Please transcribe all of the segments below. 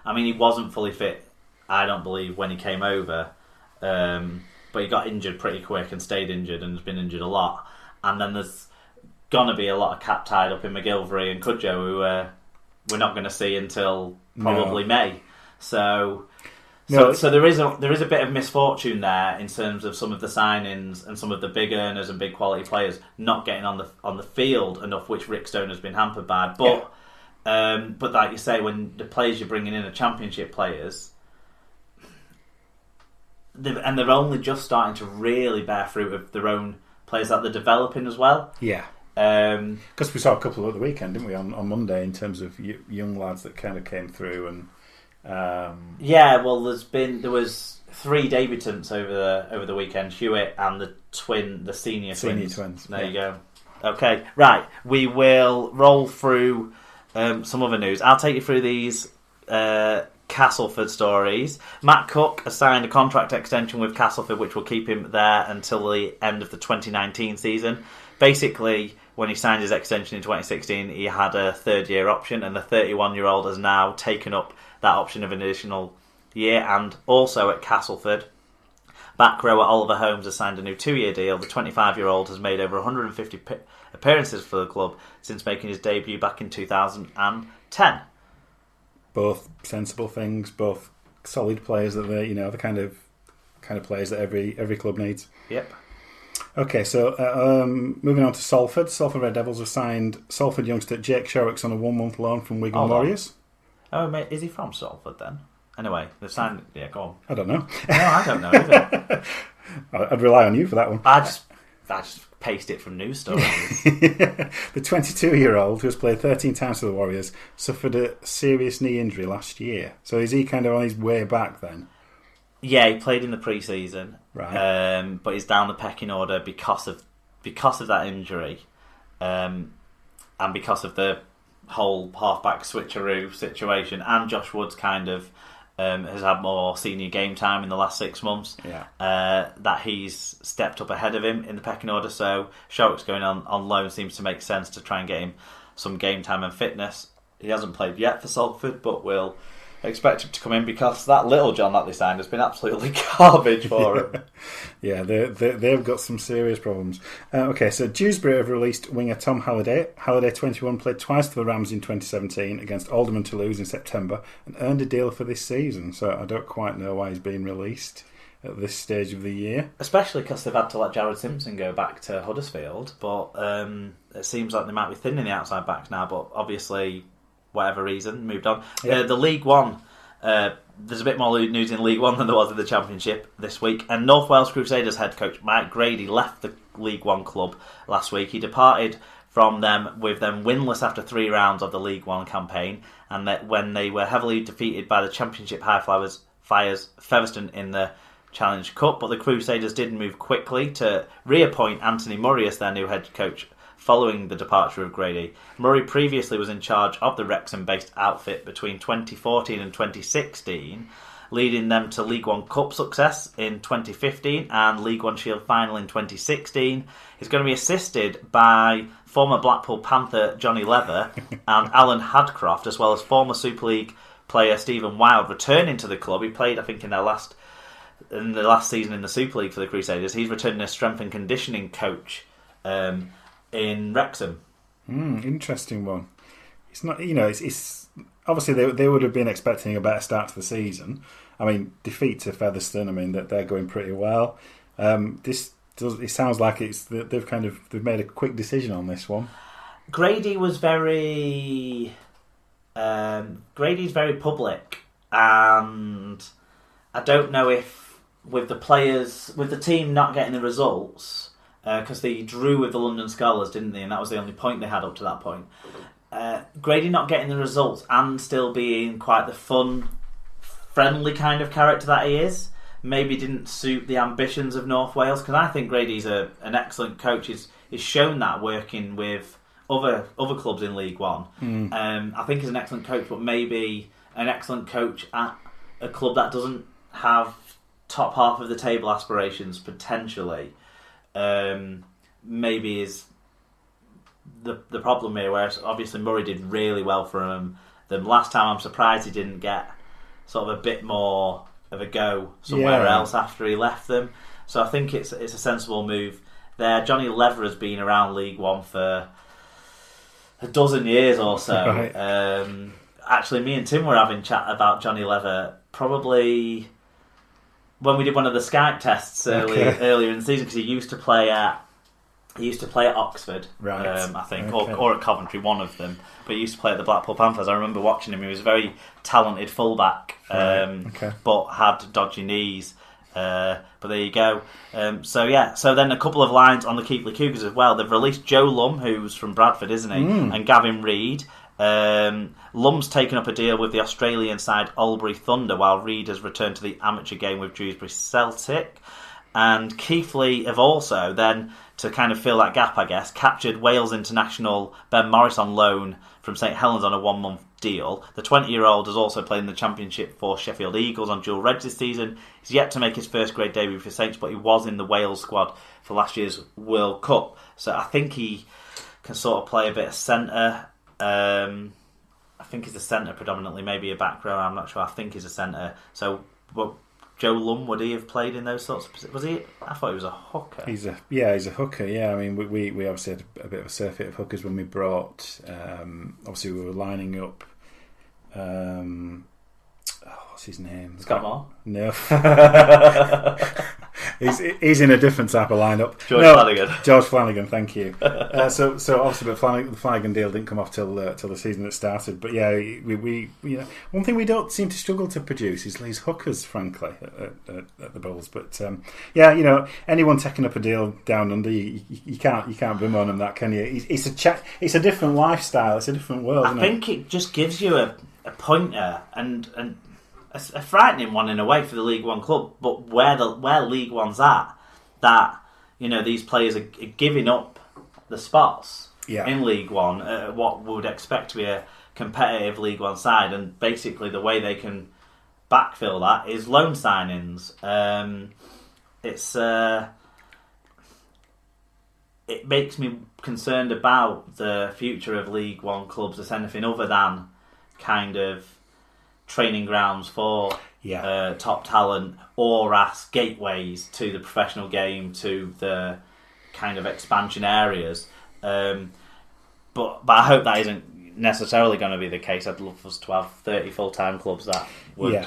I mean, he wasn't fully fit, I don't believe, when he came over. But he got injured pretty quick and stayed injured and has been injured a lot. And then there's going to be a lot of cap tied up in McGilvery and Cudjoe who we're not going to see until probably May. So there is a bit of misfortune there in terms of some of the signings and some of the big earners and big quality players not getting on the field enough, which Rick Stone has been hampered by. But like you say, when the players you're bringing in are championship players, and they're only just starting to really bear fruit of their own players that they're developing as well. Yeah. Because we saw a couple at the weekend, didn't we, on Monday, in terms of young lads that kind of came through and. Yeah, well, there was 3 debutants over the weekend: Hewitt and the senior twins. There you go. Okay, right. We will roll through some other news. I'll take you through these Castleford stories. Matt Cook has signed a contract extension with Castleford, which will keep him there until the end of the 2019 season. Basically, when he signed his extension in 2016, he had a third-year option, and the 31-year-old has now taken up that option of an additional year. And also at Castleford, back rower Oliver Holmes has signed a new 2-year deal. The 25-year-old has made over 150 appearances for the club since making his debut back in 2010. Both sensible things, both solid players that they're, the kind of players that every club needs. Yep. Okay, so moving on to Salford. Salford Red Devils have signed Salford youngster Jake Sherricks on a 1-month loan from Wigan Warriors. Oh, mate, is he from Salford then? Anyway, they've signed. Yeah, go on. I don't know. No, I don't know either. I'd rely on you for that one. I just paste it from news stories. The 22-year-old, who has played 13 times for the Warriors, suffered a serious knee injury last year. So is he kind of on his way back then? Yeah, he played in the pre-season, right? But he's down the pecking order because of that injury, and because of the whole halfback switcheroo situation. And Josh Woods kind of has had more senior game time in the last 6 months. Yeah. That he's stepped up ahead of him in the pecking order. So Sherrick's going on loan seems to make sense to try and get him some game time and fitness. He hasn't played yet for Salford, but we'll expect him to come in because that little John that they signed has been absolutely garbage for him. Yeah, they've got some serious problems. Okay, so Dewsbury have released winger Tom Halliday. Halliday, 21, played twice for the Rams in 2017 against Alderman Toulouse in September and earned a deal for this season. So I don't quite know why he's being released at this stage of the year. Especially because they've had to let Jared Simpson go back to Huddersfield. But it seems like they might be thinning the outside backs now, but obviously, whatever reason, moved on. Yeah. The League One, there's a bit more news in League One than there was in the Championship this week. And North Wales Crusaders head coach Mike Grady left the League One club last week. He departed from them with them winless after 3 rounds of the League One campaign, and that when they were heavily defeated by the Championship High Flyers Featherstone in the Challenge Cup. But the Crusaders did move quickly to reappoint Anthony Murray as their new head coach following the departure of Grady. Murray previously was in charge of the Wrexham-based outfit between 2014 and 2016, leading them to League One Cup success in 2015 and League One Shield final in 2016. He's going to be assisted by former Blackpool Panther Johnny Leather and Alan Hadcroft, as well as former Super League player Stephen Wild, returning to the club. He played, I think, in the last season in the Super League for the Crusaders. He's returning as strength and conditioning coach in Wrexham. Interesting one. It's not, it's obviously they would have been expecting a better start to the season. I mean, defeat to Featherstone. I mean that they're going pretty well. It sounds like they've made a quick decision on this one. Grady was Grady's very public, and I don't know if with the team not getting the results. Because they drew with the London Scarlets, didn't they? And that was the only point they had up to that point. Grady not getting the results and still being quite the fun, friendly kind of character that he is, maybe didn't suit the ambitions of North Wales. Because I think Grady's an excellent coach. He's shown that working with other clubs in League One. I think he's an excellent coach, but maybe an excellent coach at a club that doesn't have top half of the table aspirations potentially. Maybe is the problem here, whereas obviously Murray did really well for him. The last time I'm surprised he didn't get sort of a bit more of a go somewhere else after he left them. So I think it's a sensible move there. Johnny Lever has been around League One for a dozen years or so. Right. Actually, me and Tim were having chat about Johnny Lever probably when we did one of the Skype tests earlier in the season, because he used to play at Oxford, right. I think, or at Coventry, one of them. But he used to play at the Blackpool Panthers. I remember watching him. He was a very talented fullback, but had dodgy knees. But there you go. So then a couple of lines on the Keighley Cougars as well. They've released Joe Lum, who's from Bradford, isn't he? And Gavin Reid. Lum's taken up a deal with the Australian side Albury Thunder, while Reid has returned to the amateur game with Dewsbury Celtic. And Keighley have also then, to kind of fill that gap, I guess, captured Wales international Ben Morris on loan from St Helens on a 1-month deal. The 20-year-old has also played in the Championship for Sheffield Eagles on dual reg this season. He's yet to make his first grade debut for Saints, but he was in the Wales squad for last year's World Cup. So I think he can sort of play a bit of centre. I think he's a centre predominantly, maybe a back row, I'm not sure. I think he's a centre. So Joe Lum, would he have played in those sorts of positions? Was he? I thought he was a hooker. He's a hooker. Yeah, I mean, we obviously had a bit of a surfeit of hookers when we brought. Obviously, we were lining up. What's his name? Scott Moore? No. He's in a different type of lineup. George Flanagan, thank you. So obviously, but the Flanagan deal didn't come off till the season that started. But yeah, we one thing we don't seem to struggle to produce is these hookers, frankly, at the Bulls. But anyone taking up a deal down under, you can't bemoan them that, can you? It's a different lifestyle. It's a different world. I think it just gives you a pointer and a frightening one in a way for the League One club, but where League One's at, that these players are giving up the spots in League One, what we would expect to be a competitive League One side, and basically the way they can backfill that is loan signings. It makes me concerned about the future of League One clubs as anything other than kind of training grounds for top talent, or as gateways to the professional game, to the kind of expansion areas. But I hope that isn't necessarily going to be the case. I'd love us to have 30 full-time clubs that would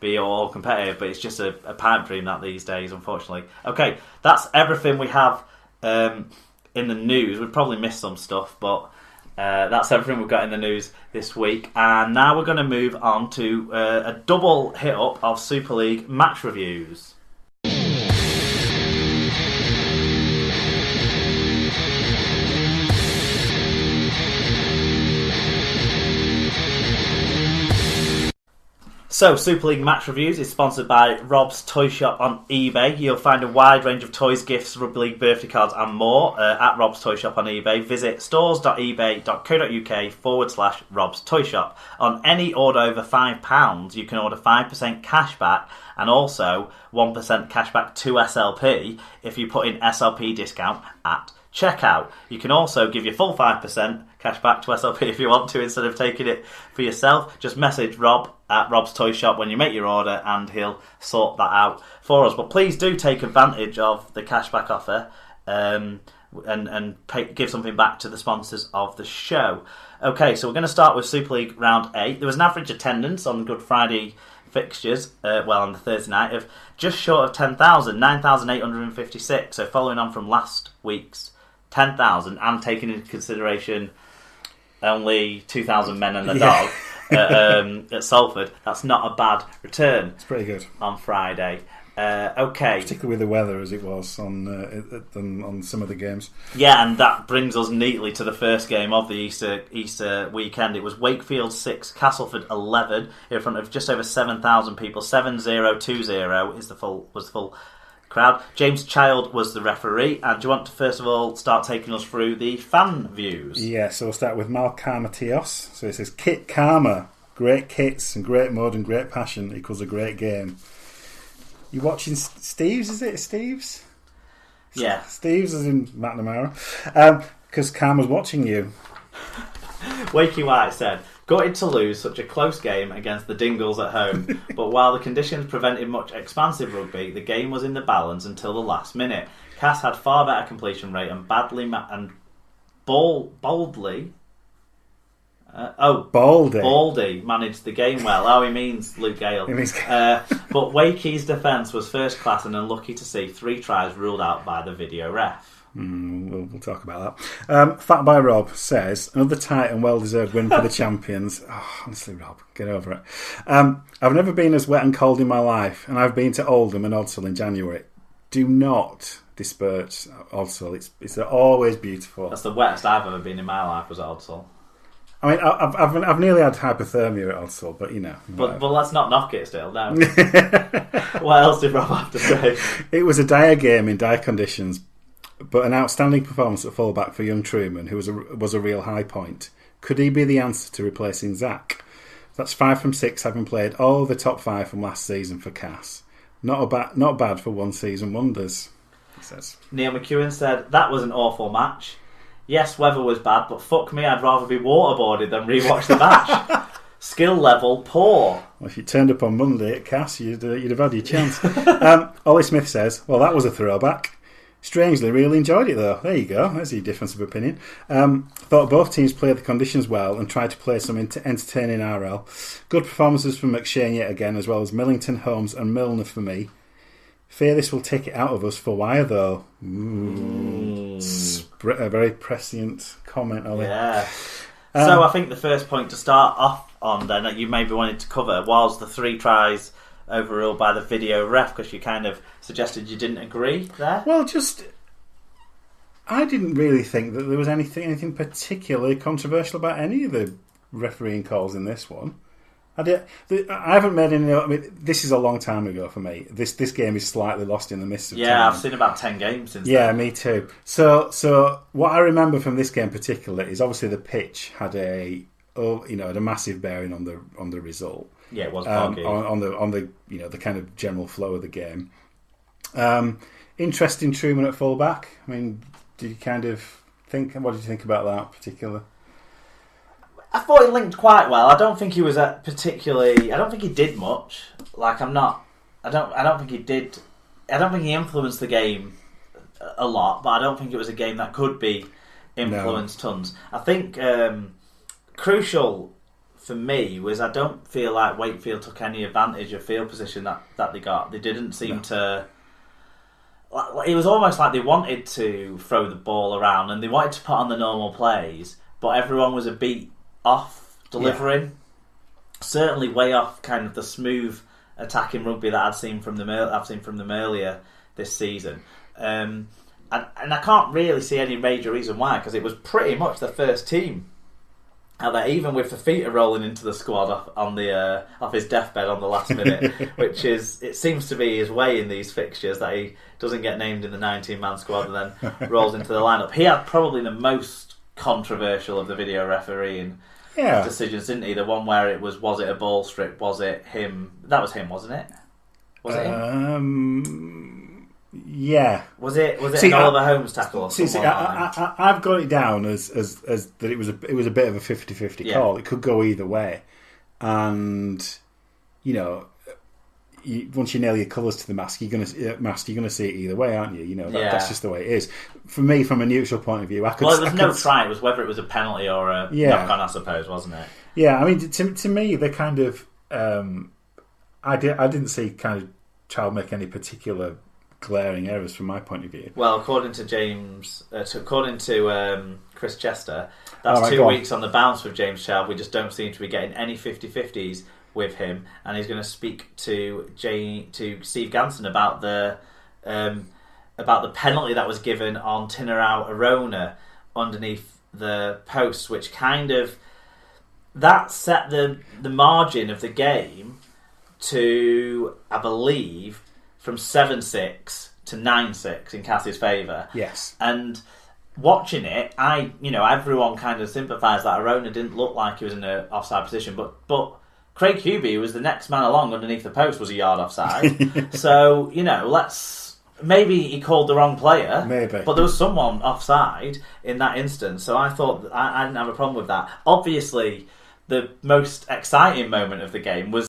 be all competitive, but it's just a pipe dream that these days, unfortunately. Okay, that's everything we have in the news. We've probably missed some stuff, but that's everything we've got in the news this week. And now we're going to move on to a double hit-up of Super League match reviews. So, Super League Match Reviews is sponsored by Rob's Toy Shop on eBay. You'll find a wide range of toys, gifts, rugby league, birthday cards and more at Rob's Toy Shop on eBay. Visit stores.ebay.co.uk/Rob's Toy Shop. On any order over £5, you can order 5% cash back and also 1% cash back to SLP if you put in SLP discount at checkout. You can also give your full 5% cash back to SLP if you want to, instead of taking it for yourself. Just message Rob at Rob's Toy Shop when you make your order and he'll sort that out for us. But please do take advantage of the cashback offer and give something back to the sponsors of the show. Okay, so we're going to start with Super League Round 8. There was an average attendance on Good Friday fixtures, on the Thursday night, of just short of 10,000, 9,856. So following on from last week's 10,000 and taking into consideration only 2,000 men and a dog at Salford, that's not a bad return. It's pretty good on Friday. Okay, particularly with the weather as it was on some of the games. Yeah, and that brings us neatly to the first game of the Easter weekend. It was Wakefield 6, Castleford 11 in front of just over 7,000 people. 7,020 was the full crowd. James Child was the referee. And do you want to first of all start taking us through the fan views? Yeah, so we'll start with Mal Karmatios. So it says, Kit Karma, great kits and great mode and great passion equals a great game. You watching Steve's, is it? Steve's? Yeah. Steve's as in McNamara. Because Karma's watching you. Wakey White said, Gutted to lose such a close game against the Dingles at home, but while the conditions prevented much expansive rugby, the game was in the balance until the last minute. Cass had far better completion rate and boldly Baldy managed the game well. Oh, he means Luke Gale. But Wakey's defence was first class and unlucky to see 3 tries ruled out by the video ref. We'll talk about that. Fat by Rob says, another tight and well-deserved win for the champions. Oh, honestly, Rob, get over it. I've never been as wet and cold in my life, and I've been to Oldham and Odsal in January. Do not disperse Odsal. It's always beautiful. That's the wettest I've ever been in my life, was at Odsal. I mean, I've nearly had hypothermia at Odsal, but you know. But let's not knock it still, no. What else did Rob have to say? It was a dire game in dire conditions, but an outstanding performance at fullback for young Truman, who was a real high point. Could he be the answer to replacing Zach? That's 5 from 6, having played all the top 5 from last season for Cass. Not bad for one season wonders, he says. Neil McEwen said, that was an awful match. Yes, weather was bad, but fuck me, I'd rather be waterboarded than rewatch the match. Skill level poor. Well, if you turned up on Monday at Cass, you'd have had your chance. Ollie Smith says, well, that was a throwback. Strangely, really enjoyed it though. There you go. There's your difference of opinion. Thought both teams played the conditions well and tried to play some entertaining RL. Good performances from McShane yet again, as well as Millington, Holmes and Milner for me. Fear this will take it out of us for wire though. A very prescient comment, Ollie. Yeah. So I think the first point to start off on then that you maybe wanted to cover was the 3 tries overruled by the video ref, because you kind of suggested you didn't agree there. Well, I didn't really think that there was anything particularly controversial about any of the refereeing calls in this one. I haven't made any. I mean, this is a long time ago for me. This game is slightly lost in the mist of time. Yeah, I've seen about 10 games since then. Yeah, me too. So what I remember from this game particularly is obviously the pitch had a massive bearing on the result. Yeah, it was boggy. on the the kind of general flow of the game. Interesting Truman at fullback. I mean, did you kind of think? What did you think about that particular? I thought he linked quite well. I don't think he was particularly. I don't think he did much. I don't think he did. I don't think he influenced the game a lot. But I don't think it was a game that could be influenced tons. I think crucial for me was I don't feel like Wakefield took any advantage of field position that they got. They didn't seem to. It was almost like they wanted to throw the ball around and they wanted to put on the normal plays, but everyone was a beat off delivering. Certainly way off kind of the smooth attacking rugby that I've seen from them earlier this season. And I can't really see any major reason why, because it was pretty much the first team out there, even with Fafita rolling into the squad off his deathbed on the last minute, which it seems to be his way in these fixtures that he doesn't get named in the 19-man squad and then rolls into the lineup. He had probably the most controversial of the video refereeing decisions, didn't he? The one where it was it a ball strip? Was it him? That was him, wasn't it? Was it him? Yeah. Was it an Oliver Holmes tackle? I've got it down as that it was a bit of a 50-50 call. It could go either way, and once you nail your colours to the mask, you're going to see it either way, aren't you? That's just the way it is. For me, from a neutral point of view, there was no try. It was whether it was a penalty or a knock-on, I suppose, wasn't it? Yeah, I mean, to me, they kind of. I didn't see kind of Child make any particular glaring errors from my point of view. Well, according to Chris Chester, that's 2 weeks on the bounce with James Child. We just don't seem to be getting any 50-50s with him, and he's going to speak to Steve Ganson about the penalty that was given on Tinarau Arona underneath the post, which kind of that set the margin of the game to, I believe, from 7-6 to 9-6 in Cass's favour. Yes. And watching it, everyone kind of sympathised that Arona didn't look like he was in an offside position, but Craig Hubie, who was the next man along underneath the post, was a yard offside. So, maybe he called the wrong player. Maybe. But there was someone offside in that instance. So I thought I didn't have a problem with that. Obviously, the most exciting moment of the game was